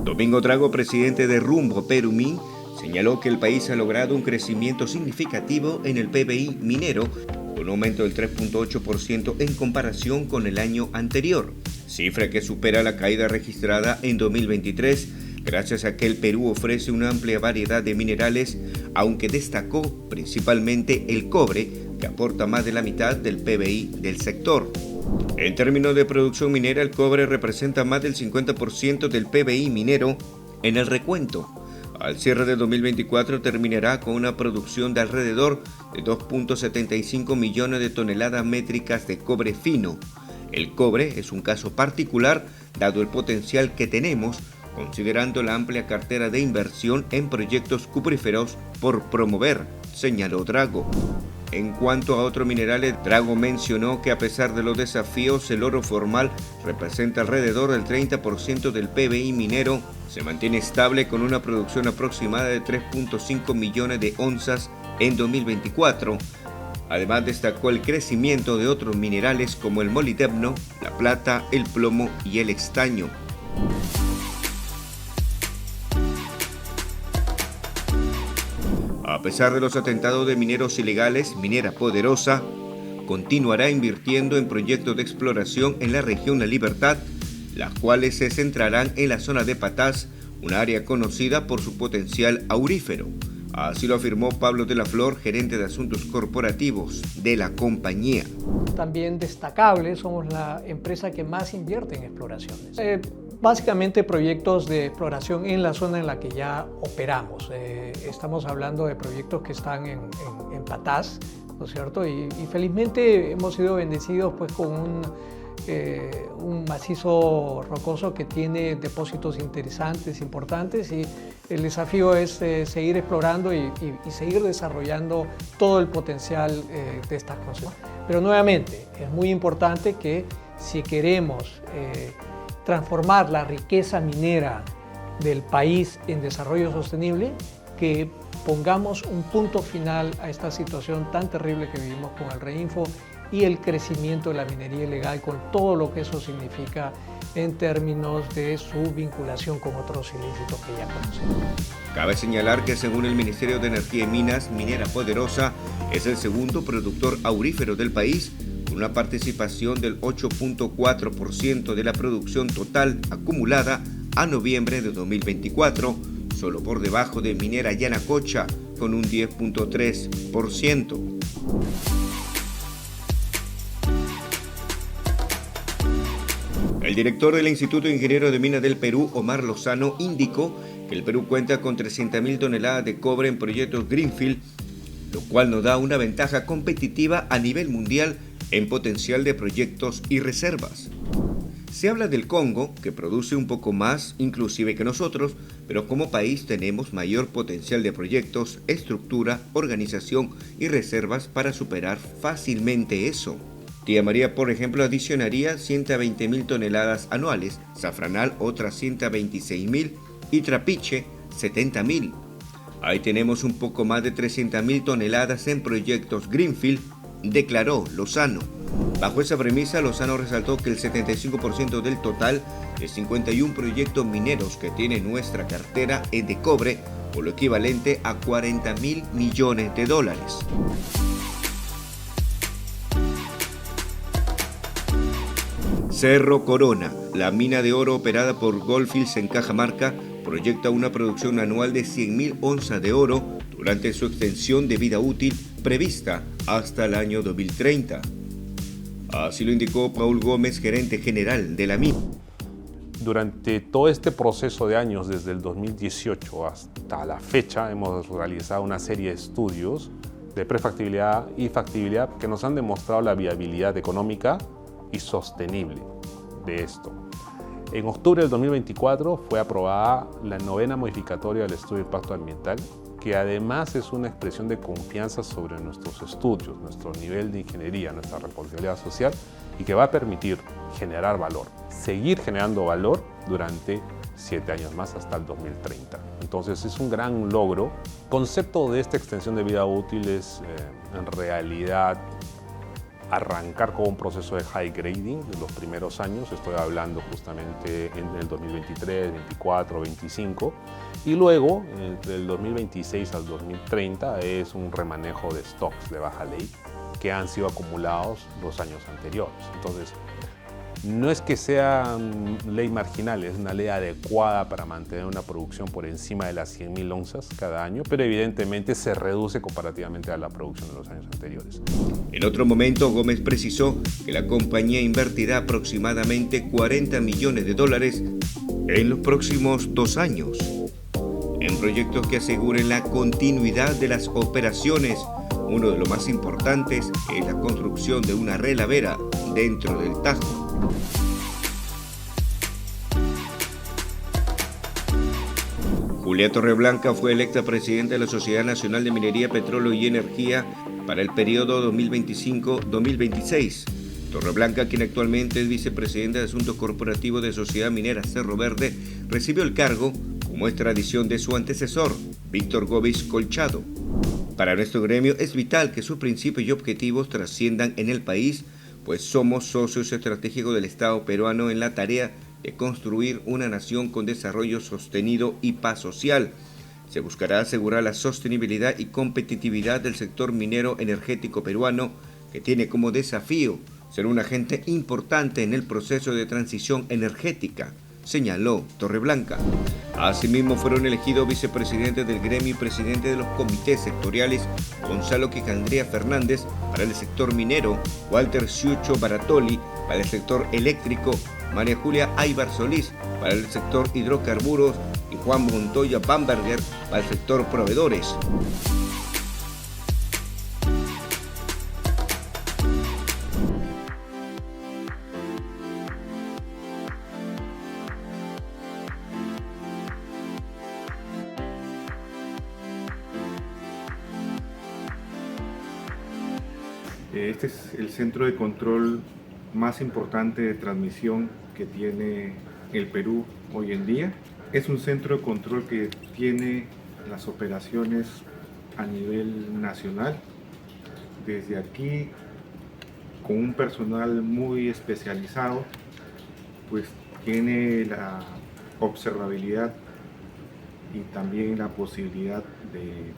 Domingo Drago, presidente de Rumbo Perumín, señaló que el país ha logrado un crecimiento significativo en el PBI minero, con un aumento del 3.8% en comparación con el año anterior, cifra que supera la caída registrada en 2023, gracias a que el Perú ofrece una amplia variedad de minerales, aunque destacó principalmente el cobre, que aporta más de la mitad del PBI del sector. En términos de producción minera, el cobre representa más del 50% del PBI minero en el recuento. Al cierre de 2024 terminará con una producción de alrededor de 2.75 millones de toneladas métricas de cobre fino. El cobre es un caso particular, dado el potencial que tenemos, considerando la amplia cartera de inversión en proyectos cupríferos por promover, señaló Drago. En cuanto a otros minerales, Drago mencionó que a pesar de los desafíos, el oro formal representa alrededor del 30% del PBI minero, se mantiene estable con una producción aproximada de 3.5 millones de onzas en 2024. Además, destacó el crecimiento de otros minerales como el molibdeno, la plata, el plomo y el estaño. A pesar de los atentados de mineros ilegales, Minera Poderosa continuará invirtiendo en proyectos de exploración en la región La Libertad, las cuales se centrarán en la zona de Patás, un área conocida por su potencial aurífero. Así lo afirmó Pablo de la Flor, gerente de asuntos corporativos de la compañía. También destacable, somos la empresa que más invierte en exploraciones. Básicamente proyectos de exploración en la zona en la que ya operamos. Estamos hablando de proyectos que están en Patás, ¿no es cierto? Y felizmente hemos sido bendecidos pues, con un macizo rocoso que tiene depósitos interesantes, importantes, y el desafío es seguir explorando y seguir desarrollando todo el potencial de estas cosas. Pero nuevamente, es muy importante que si queremos transformar la riqueza minera del país en desarrollo sostenible, que pongamos un punto final a esta situación tan terrible que vivimos con el Reinfo y el crecimiento de la minería ilegal, con todo lo que eso significa en términos de su vinculación con otros ilícitos que ya conocemos. Cabe señalar que según el Ministerio de Energía y Minas, Minera Poderosa es el segundo productor aurífero del país, con una participación del 8.4% de la producción total acumulada a noviembre de 2024, solo por debajo de Minera Yanacocha, con un 10.3%. El director del Instituto Ingeniero de Minas del Perú, Omar Lozano, indicó que el Perú cuenta con 300.000 toneladas de cobre en proyectos Greenfield, lo cual nos da una ventaja competitiva a nivel mundial en potencial de proyectos y reservas. Se habla del Congo, que produce un poco más inclusive que nosotros, pero como país tenemos mayor potencial de proyectos, estructura, organización y reservas para superar fácilmente eso. Tía María, por ejemplo, adicionaría 120.000 toneladas anuales, Zafranal otras 126.000 y Trapiche 70.000. Ahí tenemos un poco más de 300.000 toneladas en proyectos Greenfield, declaró Lozano. Bajo esa premisa, Lozano resaltó que el 75% del total de 51 proyectos mineros que tiene nuestra cartera es de cobre, por lo equivalente a 40.000 millones de dólares. Cerro Corona, la mina de oro operada por Gold Fields en Cajamarca, proyecta una producción anual de 100.000 onzas de oro durante su extensión de vida útil prevista hasta el año 2030. Así lo indicó Paul Gómez, gerente general de la mina. Durante todo este proceso de años, desde el 2018 hasta la fecha, hemos realizado una serie de estudios de prefactibilidad y factibilidad que nos han demostrado la viabilidad económica y sostenible de esto. En octubre del 2024 fue aprobada la 9ª modificatoria del estudio de impacto ambiental, que además es una expresión de confianza sobre nuestros estudios, nuestro nivel de ingeniería, nuestra responsabilidad social, y que va a permitir generar valor, seguir generando valor durante 7 años más hasta el 2030. Entonces es un gran logro. El concepto de esta extensión de vida útil es en realidad arrancar con un proceso de high grading de los primeros años, estoy hablando justamente en el 2023, 24, 25, y luego entre el 2026 al 2030 es un remanejo de stocks de baja ley que han sido acumulados los años anteriores. Entonces, no es que sea ley marginal, es una ley adecuada para mantener una producción por encima de las 100.000 onzas cada año, pero evidentemente se reduce comparativamente a la producción de los años anteriores. En otro momento, Gómez precisó que la compañía invertirá aproximadamente $40 millones en los próximos 2 años, en proyectos que aseguren la continuidad de las operaciones. Uno de los más importantes es la construcción de una relavera dentro del Tajo. Julia Torreblanca fue electa presidenta de la Sociedad Nacional de Minería, Petróleo y Energía para el periodo 2025-2026. Torreblanca, quien actualmente es vicepresidenta de Asuntos Corporativos de Sociedad Minera Cerro Verde, recibió el cargo como es tradición de su antecesor, Víctor Gómez Colchado. Para nuestro gremio es vital que sus principios y objetivos trasciendan en el país, pues somos socios estratégicos del Estado peruano en la tarea de construir una nación con desarrollo sostenido y paz social. Se buscará asegurar la sostenibilidad y competitividad del sector minero energético peruano, que tiene como desafío ser un agente importante en el proceso de transición energética, señaló Torreblanca. Asimismo, fueron elegidos vicepresidentes del gremio y presidente de los comités sectoriales Gonzalo Quijandría Fernández para el sector minero, Walter Ciucho Baratoli para el sector eléctrico, María Julia Aybar Solís para el sector hidrocarburos y Juan Montoya Bamberger para el sector proveedores. Este es el centro de control más importante de transmisión que tiene el Perú hoy en día. Es un centro de control que tiene las operaciones a nivel nacional. Desde aquí, con un personal muy especializado, pues tiene la observabilidad y también la posibilidad de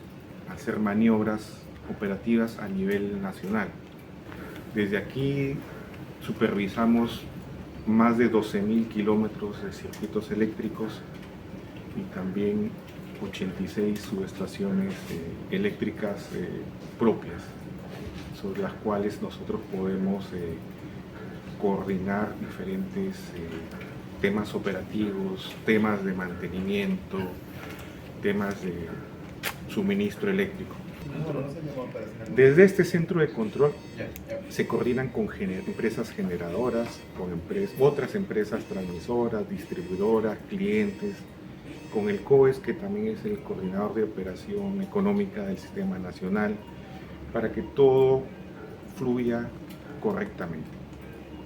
hacer maniobras operativas a nivel nacional. Desde aquí supervisamos más de 12.000 kilómetros de circuitos eléctricos y también 86 subestaciones eléctricas propias, sobre las cuales nosotros podemos coordinar diferentes temas operativos, temas de mantenimiento, temas de suministro eléctrico. Desde este centro de control se coordinan con empresas generadoras, con otras empresas transmisoras, distribuidoras, clientes, con el COES, que también es el coordinador de operación económica del sistema nacional, para que todo fluya correctamente,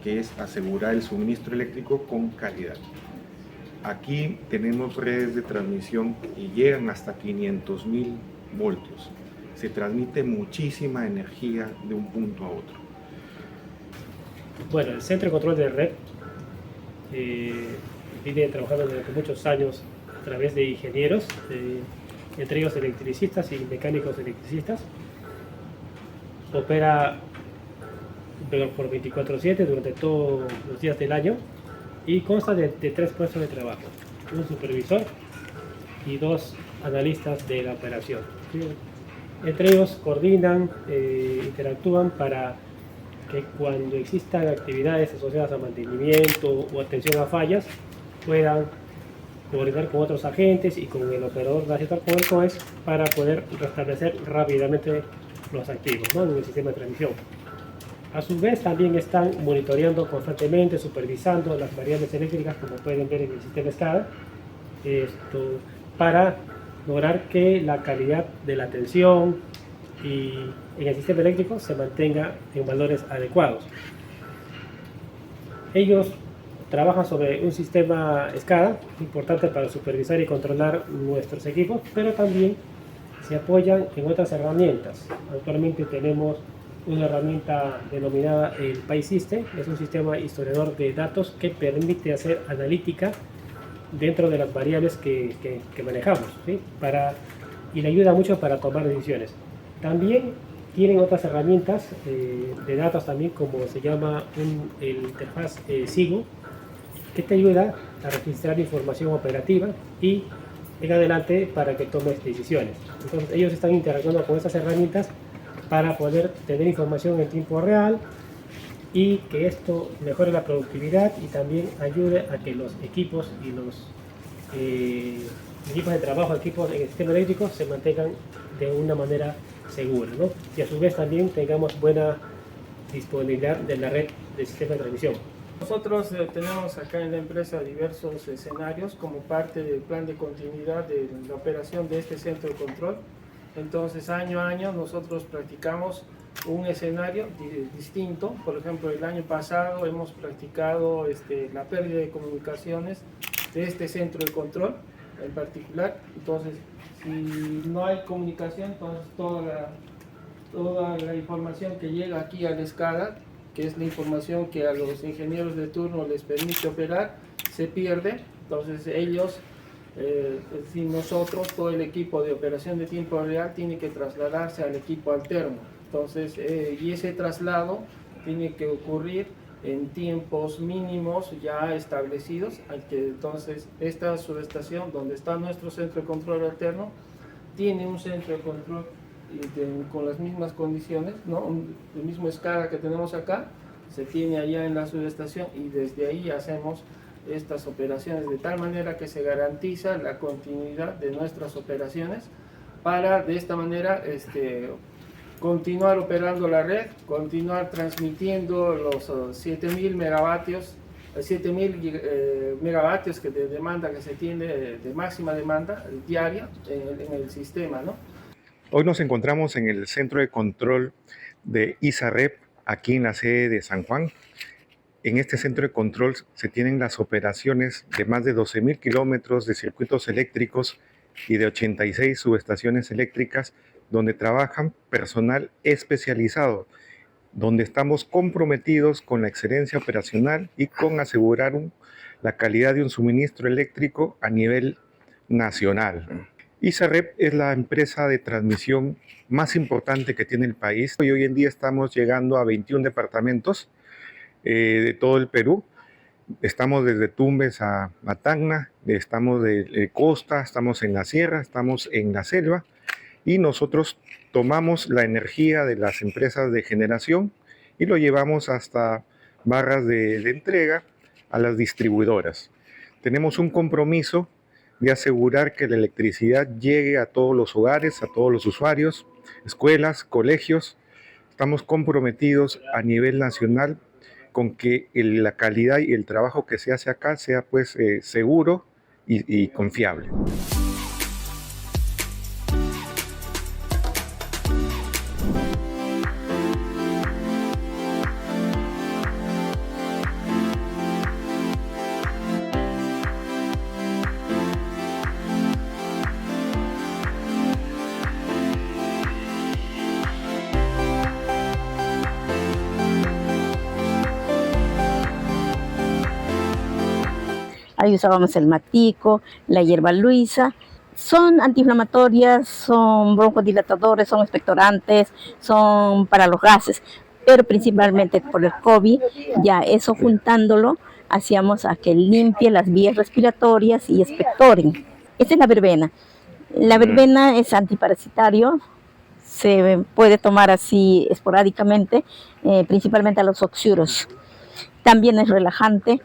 que es asegurar el suministro eléctrico con calidad. Aquí tenemos redes de transmisión que llegan hasta 500.000 voltios. Se transmite muchísima energía de un punto a otro. Bueno, el Centro de Control de Red viene trabajando durante muchos años a través de ingenieros, entre ellos electricistas y mecánicos electricistas. Opera por 24/7 durante todos los días del año y consta de 3 puestos de trabajo, un supervisor y 2 analistas de la operación. Entre ellos coordinan, interactúan para que cuando existan actividades asociadas a mantenimiento o atención a fallas puedan coordinar con otros agentes y con el operador nacional, con el COES, para poder restablecer rápidamente los activos, ¿no?, en el sistema de transmisión. A su vez también están monitoreando constantemente, supervisando las variables eléctricas, como pueden ver en el sistema SCADA, para lograr que la calidad de la tensión y en el sistema eléctrico se mantenga en valores adecuados. Ellos trabajan sobre un sistema SCADA importante para supervisar y controlar nuestros equipos, pero también se apoyan en otras herramientas. Actualmente tenemos una herramienta denominada el PySystem, es un sistema historiador de datos que permite hacer analítica dentro de las variables que manejamos, ¿sí? Y le ayuda mucho para tomar decisiones. También tienen otras herramientas de datos también, como se llama el interfaz SIGO, que te ayuda a registrar información operativa y en adelante para que tomes decisiones. Entonces ellos están interactuando con estas herramientas para poder tener información en tiempo real y que esto mejore la productividad y también ayude a que los equipos y los equipos de trabajo, equipos en el sistema eléctrico se mantengan de una manera segura, ¿no? Y a su vez también tengamos buena disponibilidad de la red del sistema de transmisión. Nosotros tenemos acá en la empresa diversos escenarios como parte del plan de continuidad de la operación de este centro de control. Entonces, año a año nosotros practicamos un escenario distinto. Por ejemplo, el año pasado hemos practicado la pérdida de comunicaciones de este centro de control en particular. Entonces, si no hay comunicación, entonces toda la información que llega aquí al SCADA, que es la información que a los ingenieros de turno les permite operar, se pierde. Entonces ellos, nosotros, todo el equipo de operación de tiempo real tiene que trasladarse al equipo alterno. Entonces, y ese traslado tiene que ocurrir en tiempos mínimos ya establecidos, entonces esta subestación donde está nuestro centro de control alterno tiene un centro de control con las mismas condiciones, ¿no? El mismo SCADA que tenemos acá se tiene allá en la subestación y desde ahí hacemos estas operaciones de tal manera que se garantiza la continuidad de nuestras operaciones para de esta manera continuar operando la red, continuar transmitiendo los 7.000 megavatios, 7.000 megavatios de demanda que se tiene, de máxima demanda diaria en el sistema, ¿no? Hoy nos encontramos en el centro de control de ISAREP, aquí en la sede de San Juan. En este centro de control se tienen las operaciones de más de 12.000 kilómetros de circuitos eléctricos y de 86 subestaciones eléctricas donde trabajan personal especializado, donde estamos comprometidos con la excelencia operacional y con asegurar la calidad de un suministro eléctrico a nivel nacional. ISAREP es la empresa de transmisión más importante que tiene el país y hoy en día estamos llegando a 21 departamentos de todo el Perú. Estamos desde Tumbes a Tacna, estamos de costa, estamos en la sierra, estamos en la selva y nosotros tomamos la energía de las empresas de generación y lo llevamos hasta barras de entrega a las distribuidoras. Tenemos un compromiso de asegurar que la electricidad llegue a todos los hogares, a todos los usuarios, escuelas, colegios. Estamos comprometidos a nivel nacional con que la calidad y el trabajo que se hace acá sea pues seguro y confiable. Ahí usábamos el matico, la hierba luisa. Son antiinflamatorias, son broncodilatadores, son expectorantes, son para los gases, pero principalmente por el COVID, ya eso juntándolo, hacíamos a que limpie las vías respiratorias y expectoren. Esta es la verbena. La verbena es antiparasitario, se puede tomar así esporádicamente, principalmente a los oxuros. También es relajante.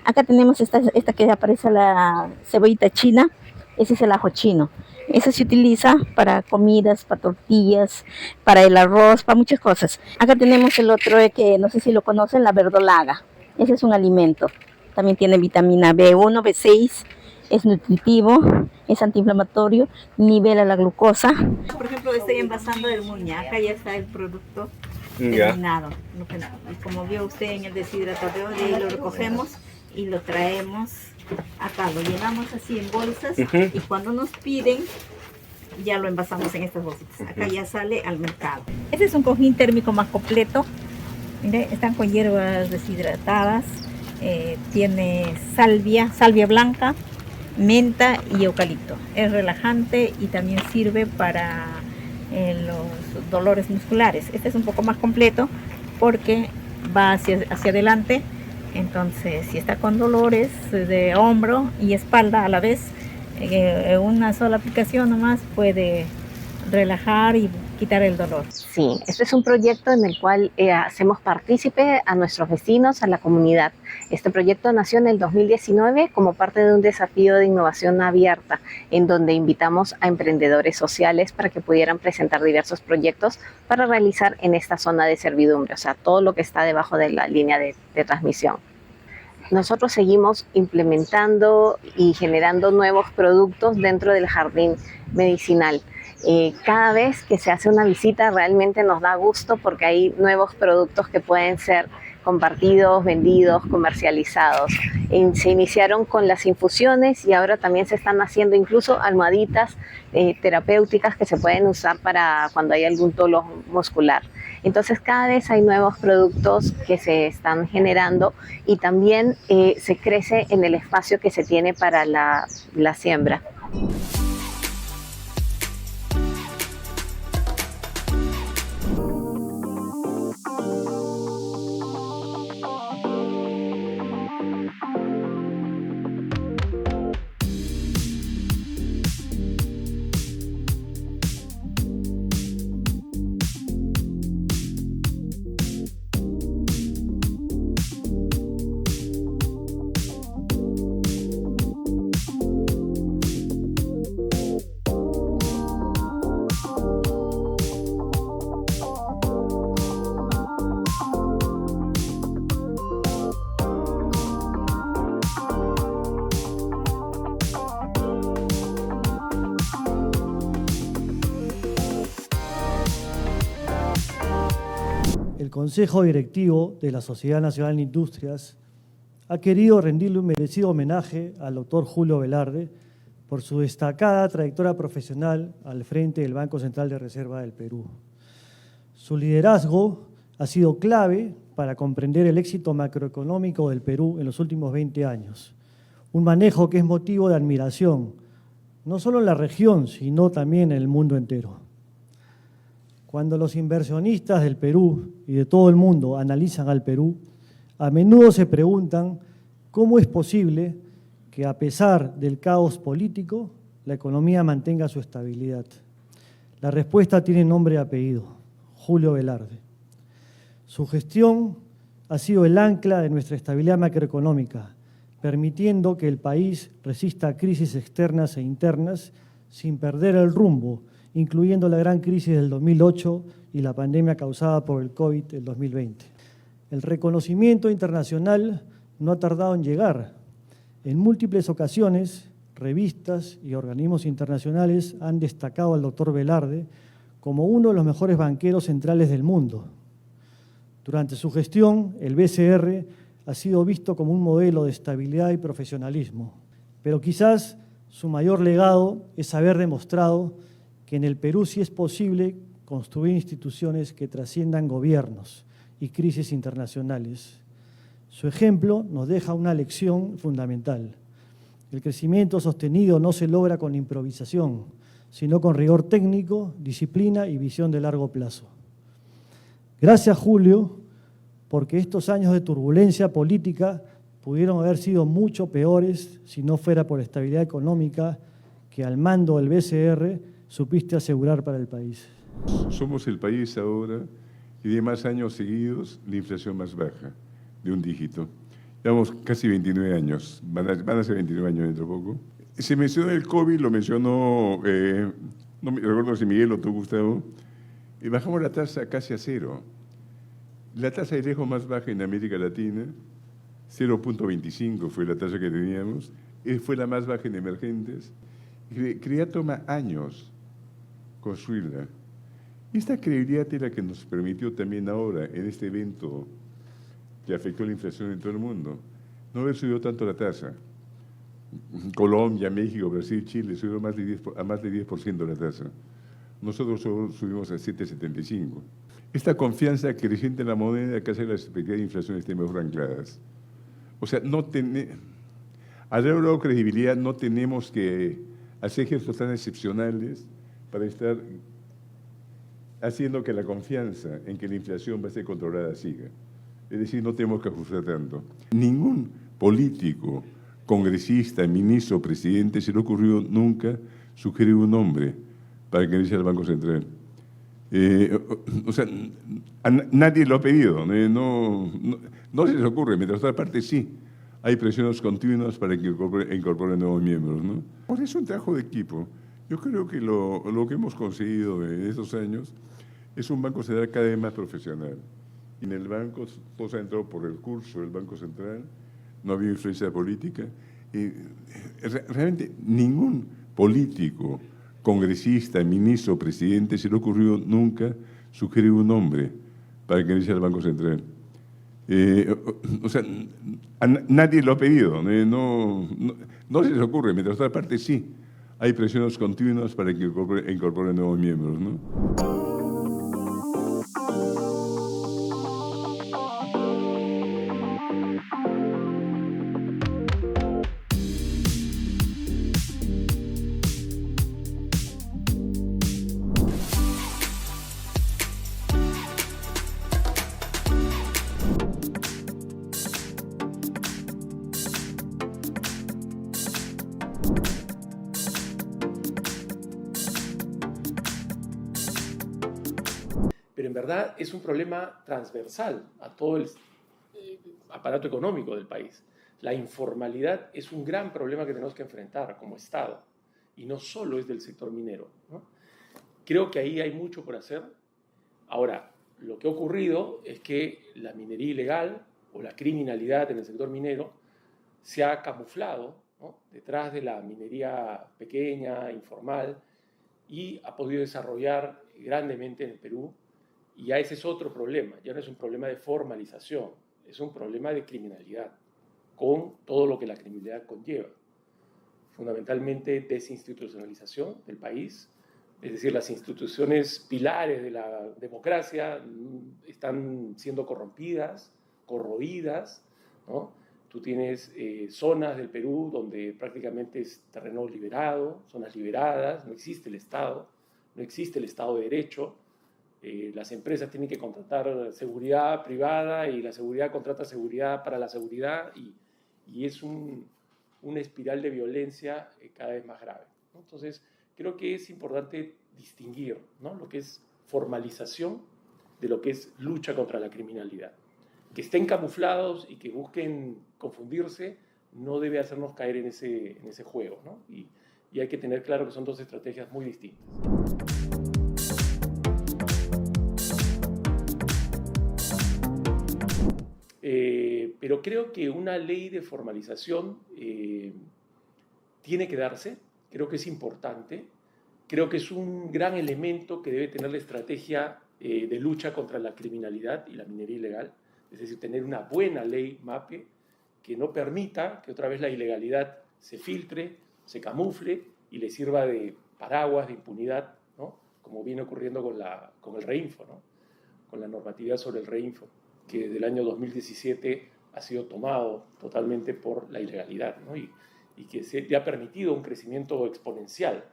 Acá tenemos esta que aparece, la cebollita china, ese es el ajo chino. Eso se utiliza para comidas, para tortillas, para el arroz, para muchas cosas. Acá tenemos el otro que no sé si lo conocen, la verdolaga. Ese es un alimento. También tiene vitamina B1, B6 es nutritivo, es antiinflamatorio, nivela la glucosa. Por ejemplo, estoy envasando el muña, acá ya está el producto terminado. Y como vio usted en el deshidratador, de ahí lo recogemos y lo traemos acá, lo llenamos así en bolsas y cuando nos piden ya lo envasamos en estas bolsitas. Acá ya sale al mercado. Este es un cojín térmico más completo. Mire, están con hierbas deshidratadas, tiene salvia blanca, menta y eucalipto. Es relajante y también sirve para los dolores musculares. Este es un poco más completo porque va hacia adelante. Entonces, si está con dolores de hombro y espalda a la vez, una sola aplicación nomás puede relajar y quitar el dolor. Sí, este es un proyecto en el cual hacemos partícipe a nuestros vecinos, a la comunidad. Este proyecto nació en el 2019 como parte de un desafío de innovación abierta, en donde invitamos a emprendedores sociales para que pudieran presentar diversos proyectos para realizar en esta zona de servidumbre, o sea, todo lo que está debajo de la línea de transmisión. Nosotros seguimos implementando y generando nuevos productos dentro del jardín medicinal. Cada vez que se hace una visita realmente nos da gusto porque hay nuevos productos que pueden ser compartidos, vendidos, comercializados. Se iniciaron con las infusiones y ahora también se están haciendo incluso almohaditas terapéuticas que se pueden usar para cuando hay algún dolor muscular. Entonces cada vez hay nuevos productos que se están generando y también se crece en el espacio que se tiene para la siembra. El Consejo Directivo de la Sociedad Nacional de Industrias ha querido rendirle un merecido homenaje al doctor Julio Velarde por su destacada trayectoria profesional al frente del Banco Central de Reserva del Perú. Su liderazgo ha sido clave para comprender el éxito macroeconómico del Perú en los últimos 20 años, un manejo que es motivo de admiración, no solo en la región, sino también en el mundo entero. Cuando los inversionistas del Perú y de todo el mundo analizan al Perú, a menudo se preguntan cómo es posible que a pesar del caos político, la economía mantenga su estabilidad. La respuesta tiene nombre y apellido: Julio Velarde. Su gestión ha sido el ancla de nuestra estabilidad macroeconómica, permitiendo que el país resista a crisis externas e internas sin perder el rumbo, incluyendo la gran crisis del 2008 y la pandemia causada por el COVID del 2020. El reconocimiento internacional no ha tardado en llegar. En múltiples ocasiones, revistas y organismos internacionales han destacado al doctor Velarde como uno de los mejores banqueros centrales del mundo. Durante su gestión, el BCR ha sido visto como un modelo de estabilidad y profesionalismo, pero quizás su mayor legado es haber demostrado que en el Perú sí es posible construir instituciones que trasciendan gobiernos y crisis internacionales. Su ejemplo nos deja una lección fundamental. El crecimiento sostenido no se logra con improvisación, sino con rigor técnico, disciplina y visión de largo plazo. Gracias, Julio, porque estos años de turbulencia política pudieron haber sido mucho peores si no fuera por la estabilidad económica que al mando del BCR supiste asegurar para el país. Somos el país ahora y de más años seguidos la inflación más baja, de un dígito. Llevamos casi 29 años, van a ser 29 años dentro de poco. Se mencionó el COVID, lo mencionó, no me recuerdo si Miguel o tú, Gustavo, y bajamos la tasa casi a cero. La tasa de lejos más baja en América Latina, 0.25 fue la tasa que teníamos, fue la más baja en emergentes. Credibilidad toma años construirla. Esta credibilidad es la que nos permitió también ahora, en este evento que afectó la inflación en todo el mundo, no haber subido tanto la tasa. Colombia, México, Brasil, Chile subieron a más de 10% la tasa. Nosotros solo subimos a 7,75. Esta confianza creciente en la moneda que hace que las expectativas de inflación estén mejor ancladas. O sea, al haber logrado credibilidad no tenemos que hacer gestos tan excepcionales para estar haciendo que la confianza en que la inflación va a ser controlada siga. Es decir, no tenemos que ajustar tanto. Ningún político, congresista, ministro, presidente, se le ocurrió nunca sugerir un nombre para que inicie el Banco Central. O sea, nadie lo ha pedido, no se les ocurre, mientras otra parte sí. Hay presiones continuas para que incorporen nuevos miembros, ¿no? Pues es un trabajo de equipo. Yo creo que lo que hemos conseguido en estos años es un Banco Central cada vez más profesional. En el banco todo se ha entrado por el curso del Banco Central, no ha habido influencia política. Realmente ningún político, congresista, ministro, presidente, se le ocurrió nunca sugerir un nombre para que inicie el Banco Central. O sea, nadie lo ha pedido, no se les ocurre, mientras otra parte sí. Hay presiones continuas para que incorporen nuevos miembros, ¿no? Pero en verdad es un problema transversal a todo el aparato económico del país. La informalidad es un gran problema que tenemos que enfrentar como Estado, y no solo es del sector minero, ¿no? Creo que ahí hay mucho por hacer. Ahora, lo que ha ocurrido es que la minería ilegal o la criminalidad en el sector minero se ha camuflado, ¿no?, detrás de la minería pequeña, informal, y ha podido desarrollar grandemente en el Perú. Y ya ese es otro problema, ya no es un problema de formalización, es un problema de criminalidad, con todo lo que la criminalidad conlleva. Fundamentalmente desinstitucionalización del país, es decir, las instituciones pilares de la democracia están siendo corrompidas, corroídas, ¿no? Tú tienes zonas del Perú donde prácticamente es terreno liberado, zonas liberadas, no existe el Estado, no existe el Estado de Derecho. Las empresas tienen que contratar seguridad privada y la seguridad contrata seguridad para la seguridad y es una espiral de violencia cada vez más grave, ¿no? Entonces, creo que es importante distinguir, ¿no?, lo que es formalización de lo que es lucha contra la criminalidad. Que estén camuflados y que busquen confundirse no debe hacernos caer en ese juego, ¿no? Y hay que tener claro que son dos estrategias muy distintas. Pero creo que una ley de formalización tiene que darse, creo que es importante, creo que es un gran elemento que debe tener la estrategia de lucha contra la criminalidad y la minería ilegal, es decir, tener una buena ley MAPE que no permita que otra vez la ilegalidad se filtre, se camufle y le sirva de paraguas de impunidad, ¿no?, como viene ocurriendo con el REINFO, ¿no?, con la normatividad sobre el REINFO, que desde el año 2017 ha sido tomado totalmente por la ilegalidad, ¿no?, y que se ha permitido un crecimiento exponencial.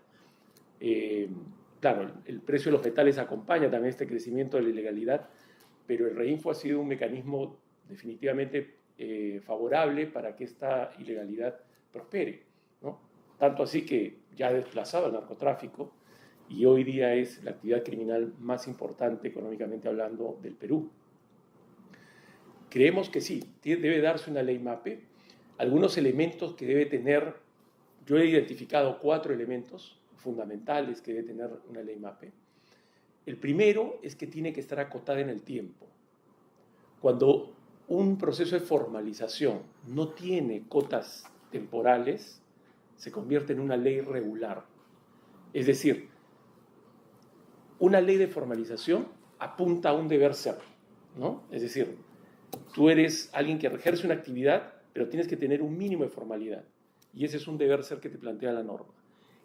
Claro, el precio de los metales acompaña también este crecimiento de la ilegalidad, pero el REINFO ha sido un mecanismo definitivamente favorable para que esta ilegalidad prospere, ¿no? Tanto así que ya ha desplazado al narcotráfico y hoy día es la actividad criminal más importante económicamente hablando del Perú. Creemos que sí, debe darse una ley MAPE. Algunos elementos que debe tener, yo he identificado 4 elementos fundamentales que debe tener una ley MAPE. El primero es que tiene que estar acotada en el tiempo. Cuando un proceso de formalización no tiene cotas temporales, se convierte en una ley regular. Es decir, una ley de formalización apunta a un deber ser, ¿no? Es decir, tú eres alguien que ejerce una actividad, pero tienes que tener un mínimo de formalidad. Y ese es un deber ser que te plantea la norma.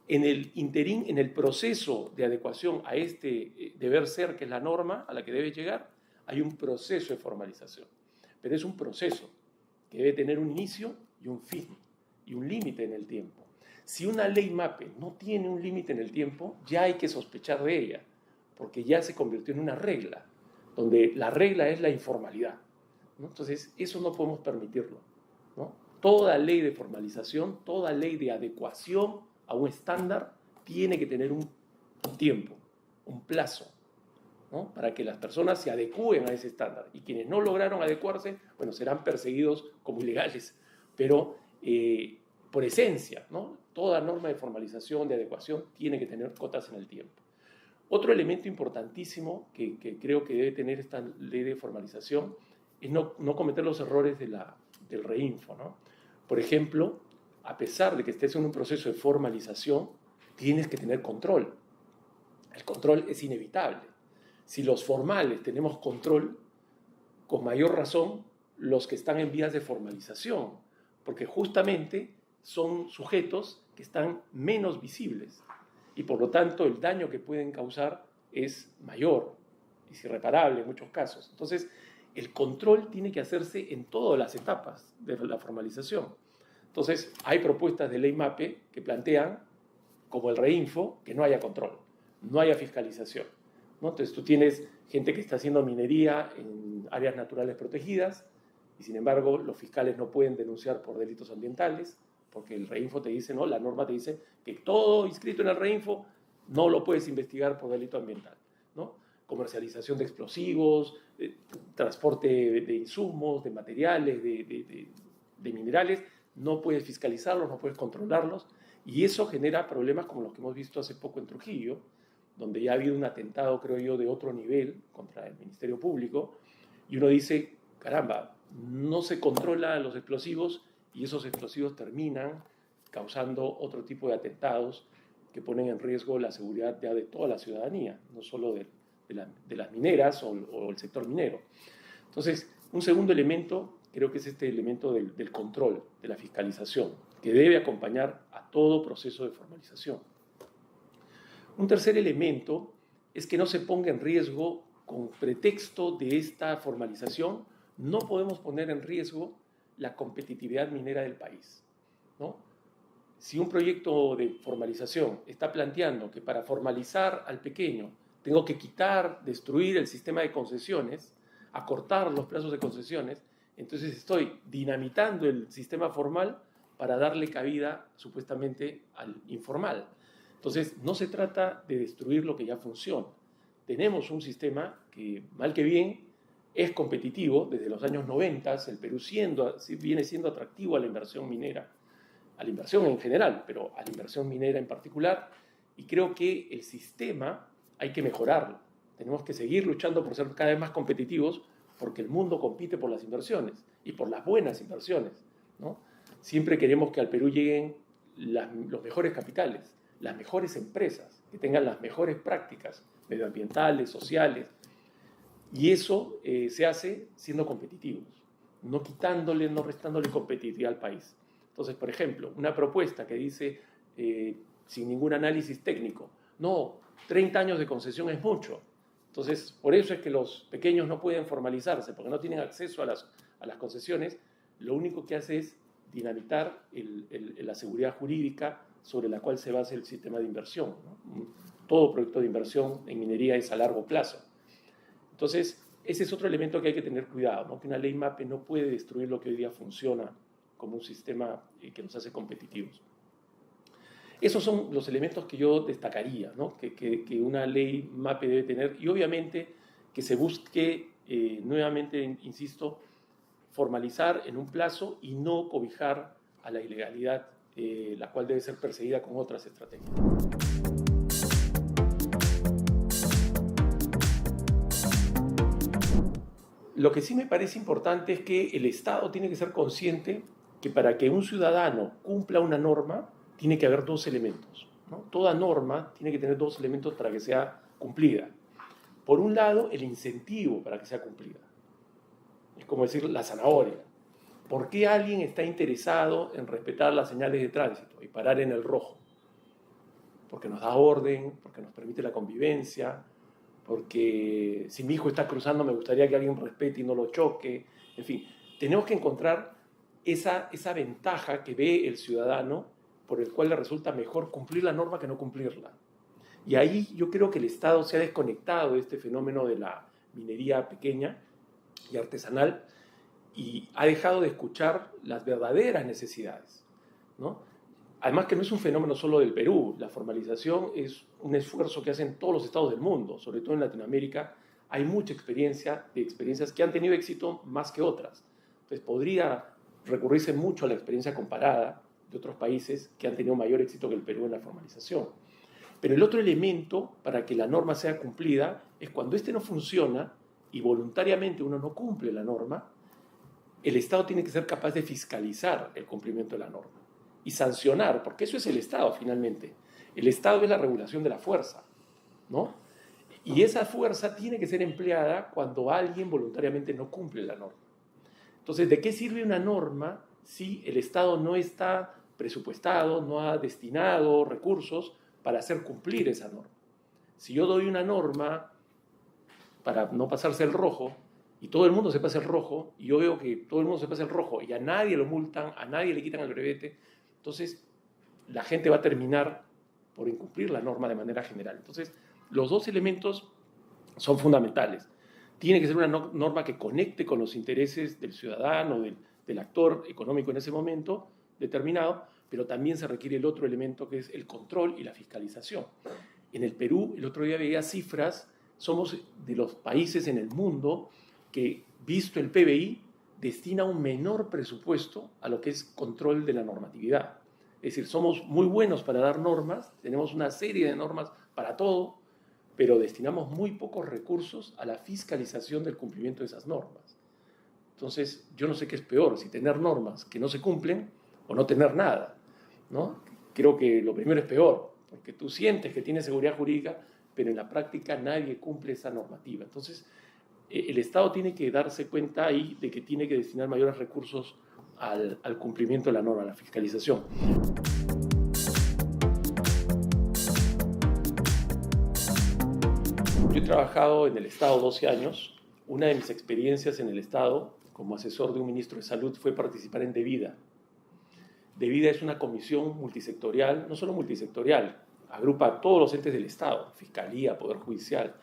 En el interín, en el proceso de adecuación a este deber ser, que es la norma a la que debes llegar, hay un proceso de formalización. Pero es un proceso que debe tener un inicio y un fin, y un límite en el tiempo. Si una ley MAPE no tiene un límite en el tiempo, ya hay que sospechar de ella, porque ya se convirtió en una regla, donde la regla es la informalidad, ¿no? Entonces, eso no podemos permitirlo, ¿no? Toda ley de formalización, toda ley de adecuación a un estándar tiene que tener un tiempo, un plazo, ¿no? Para que las personas se adecúen a ese estándar. Y quienes no lograron adecuarse, bueno, serán perseguidos como ilegales. Pero por esencia, ¿no? Toda norma de formalización, de adecuación, tiene que tener cotas en el tiempo. Otro elemento importantísimo que creo que debe tener esta ley de formalización es no cometer los errores del reinfo, ¿no? Por ejemplo, a pesar de que estés en un proceso de formalización, tienes que tener control. El control es inevitable. Si los formales tenemos control, con mayor razón los que están en vías de formalización, porque justamente son sujetos que están menos visibles y por lo tanto el daño que pueden causar es mayor, es irreparable en muchos casos. Entonces, el control tiene que hacerse en todas las etapas de la formalización. Entonces, hay propuestas de ley MAPE que plantean, como el reinfo, que no haya control, no haya fiscalización, ¿no? Entonces, tú tienes gente que está haciendo minería en áreas naturales protegidas y, sin embargo, los fiscales no pueden denunciar por delitos ambientales porque el reinfo te dice, no, la norma te dice que todo inscrito en el reinfo no lo puedes investigar por delito ambiental, ¿no? Comercialización de explosivos, transporte de insumos, de materiales, de minerales, no puedes fiscalizarlos, no puedes controlarlos, y eso genera problemas como los que hemos visto hace poco en Trujillo, donde ya ha habido un atentado, creo yo, de otro nivel contra el Ministerio Público, y uno dice, caramba, no se controla los explosivos y esos explosivos terminan causando otro tipo de atentados que ponen en riesgo la seguridad ya de toda la ciudadanía, no solo de las mineras o el sector minero. Entonces, un segundo elemento creo que es este elemento del control, de la fiscalización, que debe acompañar a todo proceso de formalización. Un tercer elemento es que no se ponga en riesgo, con pretexto de esta formalización, no podemos poner en riesgo la competitividad minera del país, ¿no? Si un proyecto de formalización está planteando que para formalizar al pequeño tengo que destruir el sistema de concesiones, acortar los plazos de concesiones, entonces estoy dinamitando el sistema formal para darle cabida supuestamente al informal. Entonces, no se trata de destruir lo que ya funciona. Tenemos un sistema que, mal que bien, es competitivo. Desde los años 90, el Perú viene siendo atractivo a la inversión minera, a la inversión en general, pero a la inversión minera en particular, y creo que el sistema hay que mejorarlo. Tenemos que seguir luchando por ser cada vez más competitivos, porque el mundo compite por las inversiones y por las buenas inversiones, ¿no? Siempre queremos que al Perú lleguen los mejores capitales, las mejores empresas, que tengan las mejores prácticas medioambientales, sociales, y eso se hace siendo competitivos, no quitándole, no restándole competitividad al país. Entonces, por ejemplo, una propuesta que dice, sin ningún análisis técnico, no, 30 años de concesión es mucho. Entonces, por eso es que los pequeños no pueden formalizarse, porque no tienen acceso a las concesiones. Lo único que hace es dinamitar la seguridad jurídica sobre la cual se basa el sistema de inversión, ¿no? Todo proyecto de inversión en minería es a largo plazo. Entonces, ese es otro elemento que hay que tener cuidado, ¿no? Que una ley MAPE no puede destruir lo que hoy día funciona como un sistema que nos hace competitivos. Esos son los elementos que yo destacaría, ¿no? Que una ley MAPE debe tener, y obviamente que se busque, nuevamente, insisto, formalizar en un plazo y no cobijar a la ilegalidad, la cual debe ser perseguida con otras estrategias. Lo que sí me parece importante es que el Estado tiene que ser consciente que para que un ciudadano cumpla una norma, tiene que haber dos elementos, ¿no? Toda norma tiene que tener dos elementos para que sea cumplida. Por un lado, el incentivo para que sea cumplida. Es como decir la zanahoria. ¿Por qué alguien está interesado en respetar las señales de tránsito y parar en el rojo? Porque nos da orden, porque nos permite la convivencia, porque si mi hijo está cruzando me gustaría que alguien respete y no lo choque. En fin, tenemos que encontrar esa ventaja que ve el ciudadano por el cual le resulta mejor cumplir la norma que no cumplirla. Y ahí yo creo que el Estado se ha desconectado de este fenómeno de la minería pequeña y artesanal y ha dejado de escuchar las verdaderas necesidades, ¿no? Además que no es un fenómeno solo del Perú, la formalización es un esfuerzo que hacen todos los estados del mundo, sobre todo en Latinoamérica. Hay mucha experiencia de experiencias que han tenido éxito más que otras. Entonces podría recurrirse mucho a la experiencia comparada de otros países que han tenido mayor éxito que el Perú en la formalización. Pero el otro elemento para que la norma sea cumplida es cuando este no funciona y voluntariamente uno no cumple la norma, el Estado tiene que ser capaz de fiscalizar el cumplimiento de la norma y sancionar, porque eso es el Estado finalmente. El Estado es la regulación de la fuerza, ¿no? Y esa fuerza tiene que ser empleada cuando alguien voluntariamente no cumple la norma. Entonces, ¿de qué sirve una norma si el Estado no está presupuestado, no ha destinado recursos para hacer cumplir esa norma? Si yo doy una norma para no pasarse el rojo y todo el mundo se pasa el rojo y yo veo que todo el mundo se pasa el rojo y a nadie lo multan, a nadie le quitan el brevete, entonces la gente va a terminar por incumplir la norma de manera general. Entonces, los dos elementos son fundamentales. Tiene que ser una norma que conecte con los intereses del ciudadano, del actor económico en ese momento determinado, pero también se requiere el otro elemento que es el control y la fiscalización. En el Perú, el otro día veía cifras, somos de los países en el mundo que, visto el PBI, destina un menor presupuesto a lo que es control de la normatividad. Es decir, somos muy buenos para dar normas, tenemos una serie de normas para todo, pero destinamos muy pocos recursos a la fiscalización del cumplimiento de esas normas. Entonces, yo no sé qué es peor, si tener normas que no se cumplen o no tener nada, ¿no? Creo que lo primero es peor, porque tú sientes que tienes seguridad jurídica, pero en la práctica nadie cumple esa normativa. Entonces, el Estado tiene que darse cuenta ahí de que tiene que destinar mayores recursos al cumplimiento de la norma, a la fiscalización. Yo he trabajado en el Estado 12 años. Una de mis experiencias en el Estado como asesor de un ministro de Salud fue participar en DEVIDA. DEVIDA es una comisión multisectorial, no solo multisectorial, agrupa a todos los entes del Estado, Fiscalía, Poder Judicial,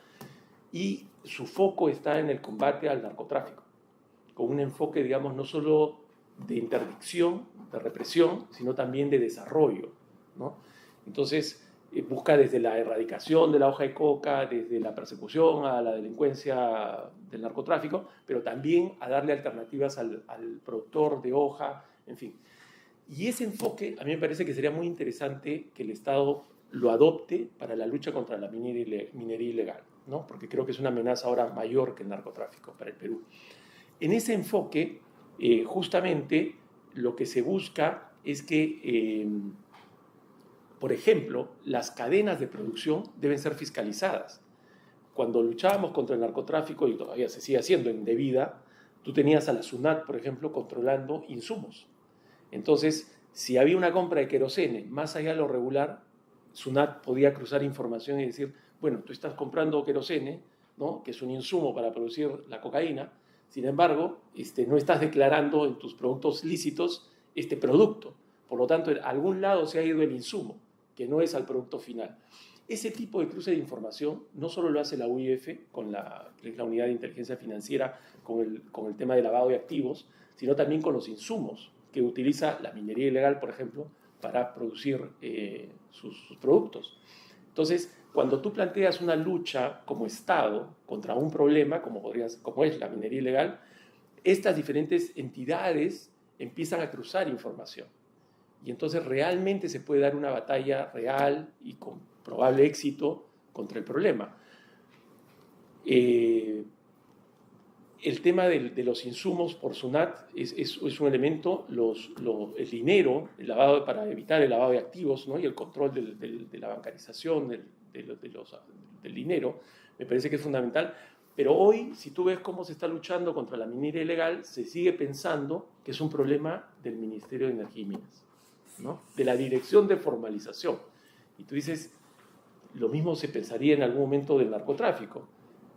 y su foco está en el combate al narcotráfico, con un enfoque, digamos, no solo de interdicción, de represión, sino también de desarrollo, ¿no? Entonces, busca desde la erradicación de la hoja de coca, desde la persecución a la delincuencia del narcotráfico, pero también a darle alternativas al productor de hoja, en fin. Y ese enfoque a mí me parece que sería muy interesante que el Estado lo adopte para la lucha contra la minería ilegal, ¿no? Porque creo que es una amenaza ahora mayor que el narcotráfico para el Perú. En ese enfoque, justamente lo que se busca es que, por ejemplo, las cadenas de producción deben ser fiscalizadas. Cuando luchábamos contra el narcotráfico, y todavía se sigue haciendo en DEVIDA, tú tenías a la SUNAT, por ejemplo, controlando insumos. Entonces, si había una compra de querosene más allá de lo regular, SUNAT podía cruzar información y decir, bueno, tú estás comprando querosene, ¿no?, que es un insumo para producir la cocaína, sin embargo, no estás declarando en tus productos lícitos este producto. Por lo tanto, a algún lado se ha ido el insumo, que no es al producto final. Ese tipo de cruce de información no solo lo hace la UIF, que es la Unidad de Inteligencia Financiera, con el tema de lavado de activos, sino también con los insumos que utiliza la minería ilegal, por ejemplo, para producir sus productos. Entonces, cuando tú planteas una lucha como Estado contra un problema, como es la minería ilegal, estas diferentes entidades empiezan a cruzar información. Y entonces realmente se puede dar una batalla real y con probable éxito contra el problema. el tema de los insumos por SUNAT es un elemento, el dinero, para evitar el lavado de activos, ¿no? Y el control de la bancarización del dinero, me parece que es fundamental. Pero hoy, si tú ves cómo se está luchando contra la minería ilegal, se sigue pensando que es un problema del Ministerio de Energía y Minas, ¿no? De la Dirección de Formalización. Y tú dices, lo mismo se pensaría en algún momento del narcotráfico.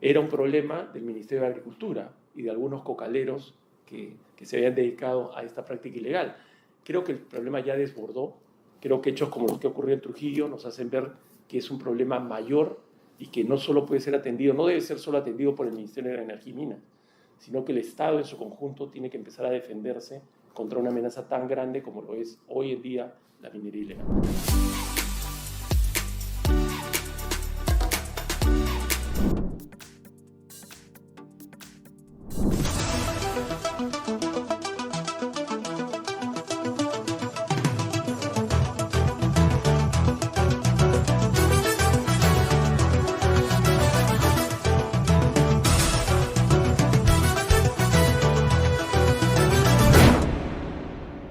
Era un problema del Ministerio de Agricultura y de algunos cocaleros que se habían dedicado a esta práctica ilegal. Creo que el problema ya desbordó. Creo que hechos como los que ocurrió en Trujillo nos hacen ver que es un problema mayor y que no solo puede ser atendido, no debe ser solo atendido por el Ministerio de Energía y Minas, sino que el Estado en su conjunto tiene que empezar a defenderse contra una amenaza tan grande como lo es hoy en día la minería ilegal.